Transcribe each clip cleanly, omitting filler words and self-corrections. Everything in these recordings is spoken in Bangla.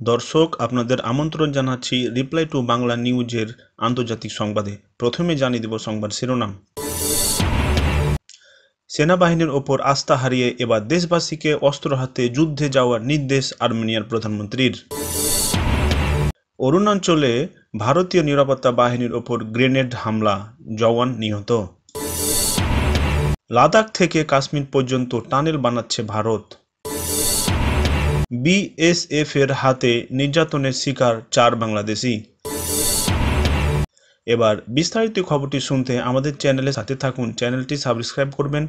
দর্শক আপনাদের আমন্ত্রণ জানাচ্ছি রিপ্লাই টু বাংলা নিউজের আন্তর্জাতিক সংবাদে। প্রথমে জানিয়ে দেব সংবাদ শিরোনাম। সেনাবাহিনীর ওপর আস্থা হারিয়ে এবার দেশবাসীকে অস্ত্র হাতে যুদ্ধে যাওয়ার নির্দেশ আর্মেনিয়ার প্রধানমন্ত্রীর। অরুণাচলে ভারতীয় নিরাপত্তা বাহিনীর ওপর গ্রেনেড হামলা, জওয়ান নিহত। লাদাখ থেকে কাশ্মীর পর্যন্ত টানেল বানাচ্ছে ভারত। বিএসএফ এর হাতে নির্যাতনের শিকার 4 বাংলাদেশি। এবার বিস্তারিত খবরটি শুনতে আমাদের চ্যানেলের সাথে থাকুন। চ্যানেলটি সাবস্ক্রাইব করবেন,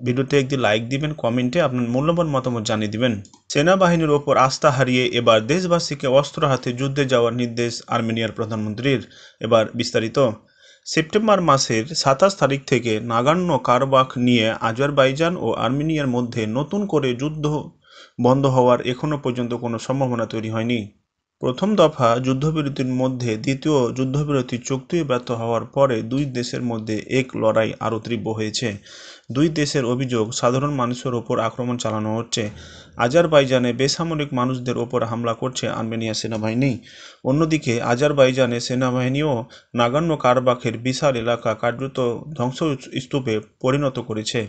ভিডিওতে একটি লাইক দিবেন, কমেন্টে আপনার মূল্যবান মতামত জানিয়ে দিবেন। সেনাবাহিনীর ওপর আস্থা হারিয়ে এবার দেশবাসীকে অস্ত্র হাতে যুদ্ধে যাওয়ার নির্দেশ আর্মেনিয়ার প্রধানমন্ত্রীর। এবার বিস্তারিত। সেপ্টেম্বর মাসের 27 তারিখ থেকে নাগোর্নো কারাবাখ নিয়ে আজারবাইজান ও আর্মেনিয়ার মধ্যে নতুন করে যুদ্ধ বন্ধ হওয়ার এখনও পর্যন্ত কোনো সম্ভাবনা তৈরি হয়নি। প্রথম দফা যুদ্ধবিরতির মধ্যে দ্বিতীয় যুদ্ধবিরতি চুক্তিও ব্যর্থ হওয়ার পরে দুই দেশের মধ্যে এক লড়াই আরও তীব্র হয়েছে। দুই দেশের অভিযোগ, সাধারণ মানুষের ওপর আক্রমণ চালানো হচ্ছে। আজারবাইজানে বেসামরিক মানুষদের ওপর হামলা করছে আর্মেনিয়া সেনাবাহিনী। অন্যদিকে আজারবাইজানে সেনাবাহিনীও নাগোর্নো কারাবাখের বিশাল এলাকা কার্যত ধ্বংসস্তূপে পরিণত করেছে।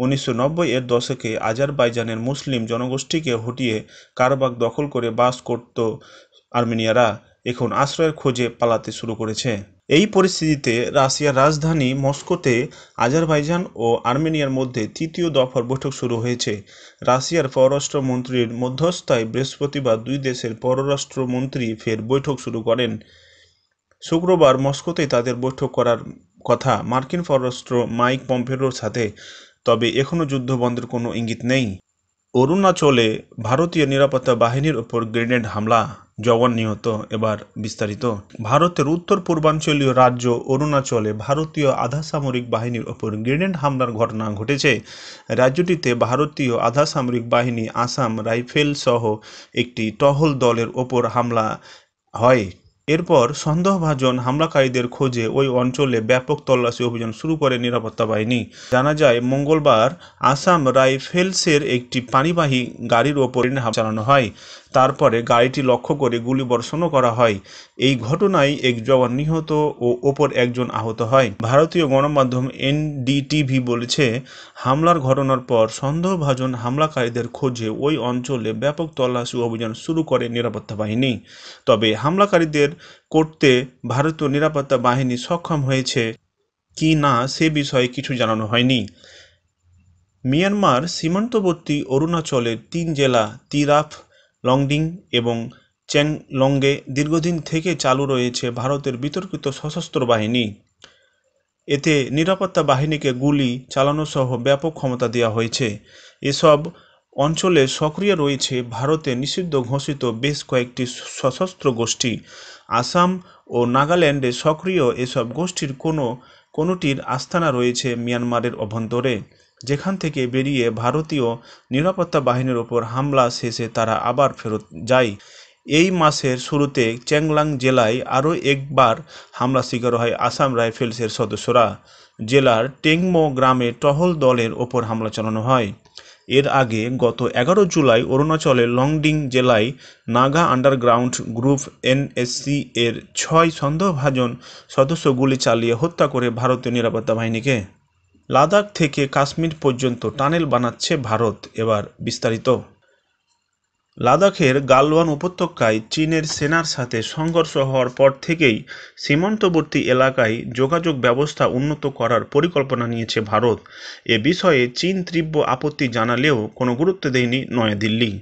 1990-এর দশকে আজারবাইজানের মুসলিম জনগোষ্ঠীকে হটিয়ে কারাবাখ দখল করে বাস করত আর্মেনিয়ারা এখন আশ্রয়ের খোঁজে পালাতে শুরু করেছে। এই পরিস্থিতিতে রাশিয়ার রাজধানী মস্কোতে আজারবাইজান ও আর্মেনিয়ার মধ্যে তৃতীয় দফার বৈঠক শুরু হয়েছে। রাশিয়ার পররাষ্ট্রমন্ত্রীর মধ্যস্থায় বৃহস্পতিবার দুই দেশের পররাষ্ট্রমন্ত্রী ফের বৈঠক শুরু করেন। শুক্রবার মস্কোতে তাদের বৈঠক করার কথা মার্কিন পররাষ্ট্র মাইক পম্পেওর সাথে, তবে এখনও যুদ্ধ বন্ধের কোনো ইঙ্গিত নেই। অরুণাচলে ভারতীয় নিরাপত্তা বাহিনীর ওপর গ্রেনেড হামলা, জওয়ান নিহত। এবার বিস্তারিত। ভারতের উত্তর পূর্বাঞ্চলীয় রাজ্য অরুণাচলে ভারতীয় আধাসামরিক বাহিনীর ওপর গ্রেনেড হামলার ঘটনা ঘটেছে। রাজ্যটিতে ভারতীয় আধাসামরিক বাহিনী, আসাম রাইফেলস সহ একটি টহল দলের ওপর হামলা হয়। এরপর সন্দেহভাজন হামলাকারীদের খোঁজে ওই অঞ্চলে ব্যাপক তল্লাশি অভিযান শুরু করে নিরাপত্তা বাহিনী। জানা যায়, মঙ্গলবার আসাম রাইফেলসের একটি পানিবাহী গাড়ির ওপর হামলা চালানো হয়। তারপরে গাড়িটি লক্ষ্য করে গুলিবর্ষণও করা হয়। এই ঘটনায় এক জওয়ান নিহত ও অপর একজন আহত হয়। ভারতীয় গণমাধ্যম এনডিটিভি বলেছে, হামলার ঘটনার পর সন্দেহভাজন হামলাকারীদের খোঁজে ওই অঞ্চলে ব্যাপক তল্লাশি অভিযান শুরু করে নিরাপত্তা বাহিনী। তবে হামলাকারীদের করতে ভারতীয় নিরাপত্তা বাহিনী সক্ষম হয়েছে কি না সে বিষয়ে কিছু জানানো হয়নি। মিয়ানমার সীমান্তবর্তী অরুণাচলের 3 জেলা তিরাপ, লংডিং এবং চেংলংয়ে দীর্ঘদিন থেকে চালু রয়েছে ভারতের বিতর্কিত সশস্ত্র বাহিনী। এতে নিরাপত্তা বাহিনীকে গুলি চালানোসহ ব্যাপক ক্ষমতা দেওয়া হয়েছে। এসব অঞ্চলে সক্রিয় রয়েছে ভারতে নিষিদ্ধ ঘোষিত বেশ কয়েকটি সশস্ত্র গোষ্ঠী। আসাম ও নাগাল্যান্ডে সক্রিয় এসব গোষ্ঠীর কোনোটির আস্তানা রয়েছে মিয়ানমারের অভ্যন্তরে, যেখান থেকে বেরিয়ে ভারতীয় নিরাপত্তা বাহিনীর ওপর হামলা শেষে তারা আবার ফেরত যায়। এই মাসের শুরুতে চেংলাং জেলায় আরও একবার হামলা শিকার হয় আসাম রাইফেলসের সদস্যরা। জেলার টেংমো গ্রামে টহল দলের ওপর হামলা চালানো হয়। এর আগে গত 11 জুলাই অরুণাচলের লংডিং জেলায় নাগা আন্ডারগ্রাউন্ড গ্রুপ এনএসসি এর 6 সন্দেহভাজন সদস্য গুলি চালিয়ে হত্যা করে ভারতীয় নিরাপত্তা বাহিনীকে। লাদাখ থেকে কাশ্মীর পর্যন্ত টানেল বানাচ্ছে ভারত। এবার বিস্তারিত। লাদাখের গালওয়ান উপত্যকায় চীনের সেনার সাথে সংঘর্ষ হওয়ার পর থেকেই সীমান্তবর্তী এলাকায় যোগাযোগ ব্যবস্থা উন্নত করার পরিকল্পনা নিয়েছে ভারত। এ বিষয়ে চীন তীব্র আপত্তি জানালেও কোনো গুরুত্ব দেয়নি নয়াদিল্লি।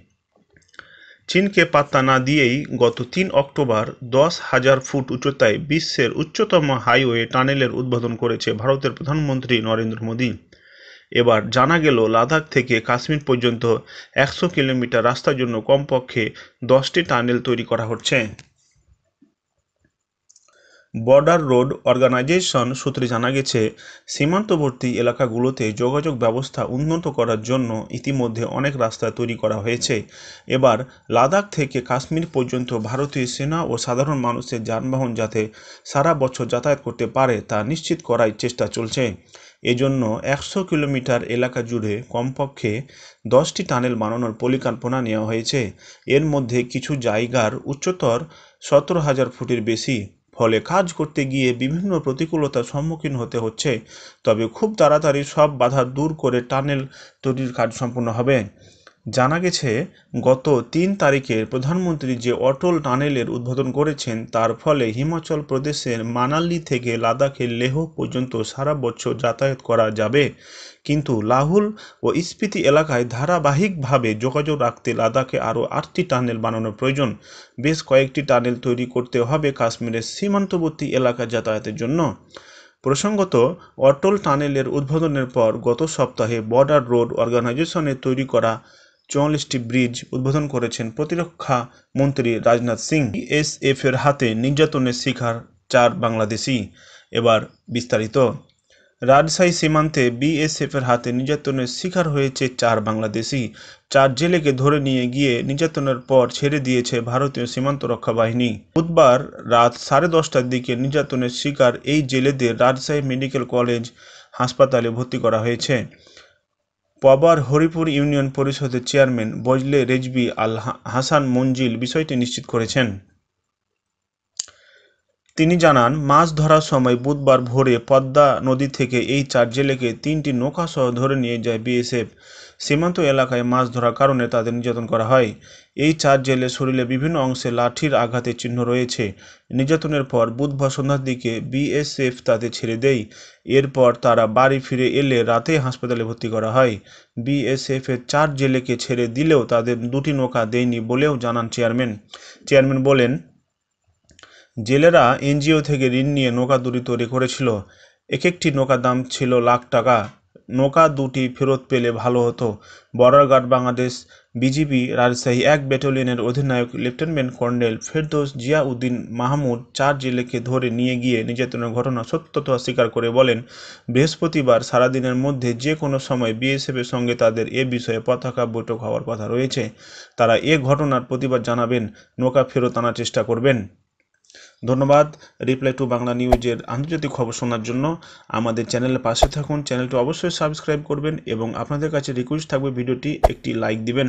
চীনকে পাত্তা না দিয়েই গত 3 অক্টোবর 10,000 ফুট উচ্চতায় বিশ্বের উচ্চতম হাইওয়ে টানেলের উদ্বোধন করেছে ভারতের প্রধানমন্ত্রী নরেন্দ্র মোদী। এবার জানা গেল, লাদাখ থেকে কাশ্মীর পর্যন্ত 100 কিলোমিটার রাস্তার জন্য কমপক্ষে 10টি টানেল তৈরি করা হচ্ছে। বর্ডার রোড অর্গানাইজেশন সূত্রে জানা গেছে, সীমান্তবর্তী এলাকাগুলোতে যোগাযোগ ব্যবস্থা উন্নত করার জন্য ইতিমধ্যে অনেক রাস্তা তৈরি করা হয়েছে। এবার লাদাখ থেকে কাশ্মীর পর্যন্ত ভারতীয় সেনা ও সাধারণ মানুষের যানবাহন যাতে সারা বছর যাতায়াত করতে পারে তা নিশ্চিত করার চেষ্টা চলছে। এজন্য 100 কিলোমিটার এলাকা জুড়ে কমপক্ষে 10টি টানেল বানানোর পরিকল্পনা নেওয়া হয়েছে। এর মধ্যে কিছু জায়গার উচ্চতর 17,000 ফুটের বেশি। ফলে কাজ করতে গিয়ে বিভিন্ন প্রতিকূলতার সম্মুখীন হতে হচ্ছে, তবে খুব তাড়াতাড়ি সব বাধা দূর করে টানেল তৈরির কাজ সম্পূর্ণ হবে। জানা গেছে, গত 3 তারিখে প্রধানমন্ত্রী যে অটল টানেলের উদ্বোধন করেছেন তার ফলে হিমাচল প্রদেশের মানালি থেকে লাদাখের লেহ পর্যন্ত সারা বছর যাতায়াত করা যাবে। কিন্তু লাহুল ও স্পিতি এলাকায় ধারাবাহিকভাবে যোগাযোগ রাখতে লাদাখে আরও 8টি টানেল বানানোর প্রয়োজন। বেশ কয়েকটি টানেল তৈরি করতে হবে কাশ্মীরের সীমান্তবর্তী এলাকা যাতায়াতের জন্য। প্রসঙ্গত, অটল টানেলের উদ্বোধনের পর গত সপ্তাহে বর্ডার রোড অর্গানাইজেশনের তৈরি করা 44টি ব্রিজ উদ্বোধন করেছেন প্রতিরক্ষা মন্ত্রী রাজনাথ সিং। বিএসএফের হাতে নির্যাতনের শিকার 4 বাংলাদেশি। এবার বিস্তারিত। রাজশাহী সীমান্তে বিএসএফের হাতে নির্যাতনের শিকার হয়েছে 4 বাংলাদেশি। 4 জেলেকে ধরে নিয়ে গিয়ে নির্যাতনের পর ছেড়ে দিয়েছে ভারতীয় সীমান্ত রক্ষা বাহিনী। বুধবার রাত 10:30টার দিকে নির্যাতনের শিকার এই জেলেদের রাজশাহী মেডিকেল কলেজ হাসপাতালে ভর্তি করা হয়েছে। পবার হরিপুর ইউনিয়ন পরিষদের চেয়ারম্যান বজলে রেজভী আল হাসান মঞ্জিল বিষয়টি নিশ্চিত করেছেন। তিনি জানান, মাছ ধরার সময় বুধবার ভোরে পদ্মা নদী থেকে এই 4 জেলেকে 3টি নৌকাসহ ধরে নিয়ে যায় বিএসএফ। সীমান্ত এলাকায় মাছ ধরার কারণে তাদের নির্যাতন করা হয়। এই 4 জেলের শরীরে বিভিন্ন অংশে লাঠির আঘাতের চিহ্ন রয়েছে। নির্যাতনের পর বুধবার সন্ধ্যার দিকে বিএসএফ তাদের ছেড়ে দেয়। এরপর তারা বাড়ি ফিরে এলে রাতে হাসপাতালে ভর্তি করা হয়। বিএসএফের 4 জেলেকে ছেড়ে দিলেও তাদের 2টি নৌকা দেয়নি বলেও জানান চেয়ারম্যান বলেন, জেলেরা এনজিও থেকে ঋণ নিয়ে নৌকা দুটি তৈরি করেছিল। একটি নৌকার দাম ছিল লাখ টাকা। নৌকা দুটি ফেরত পেলে ভালো হতো। Border guard Bangladesh BGB Rajshahi 1 ব্যাটালিয়নের অধিনায়ক লেফটেন্যান্ট কর্নেল ফেরদৌস জিয়া উদ্দিন মাহমুদ 4 জেলেকে ধরে নিয়ে গিয়ে নির্যাতনের ঘটনা সত্যতা স্বীকার করে বলেন, বৃহস্পতিবার সারাদিনের মধ্যে যে কোনো সময় বিএসএফের সঙ্গে তাদের এ বিষয়ে পতাকা বৈঠক হওয়ার কথা রয়েছে। তারা এ ঘটনার প্রতিবাদ জানাবেন, নৌকা ফেরত আনার চেষ্টা করবেন। ধন্যবাদ। রিপ্লাই টু বাংলা নিউজের আন্তর্জাতিক খবর শোনার জন্য আমাদের চ্যানেলের পাশে থাকুন। চ্যানেলটি অবশ্যই সাবস্ক্রাইব করবেন এবং আপনাদের কাছে রিকোয়েস্ট থাকবে ভিডিওটি একটি লাইক দিবেন।